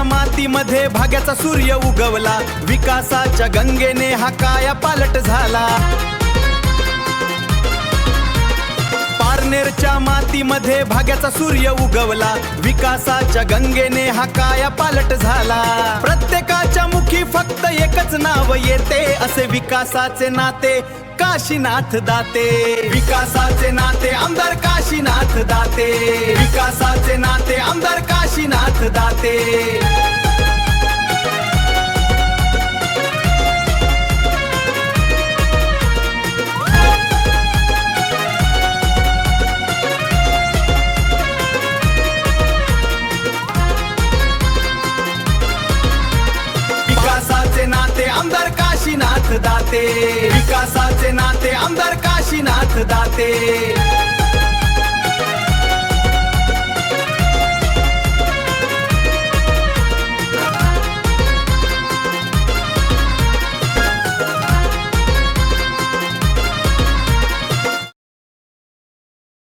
पारनेरच्या मातीमध्ये भाग्याचा सूर्य उगवला, विकासाच्या गंगेने हा काया पालट झाला। पारनेरच्या मातीमध्ये भाग्याचा सूर्य उगवला, विकासाच्या गंगेने हा काया पालट झाला। प्रत्येकाच्या मुखी फक्त एकच नाव येते, असे विकासाचे नाते काशीनाथ दाते। विकासाचे नाते आमदार काशीनाथ दाते, विकासाचे नाते आमदार काशीनाथ दाते। विकासाचे नाते आमदार काशीनाथ दाते, विकासाचे नाते आमदार काशीनाथ दाते।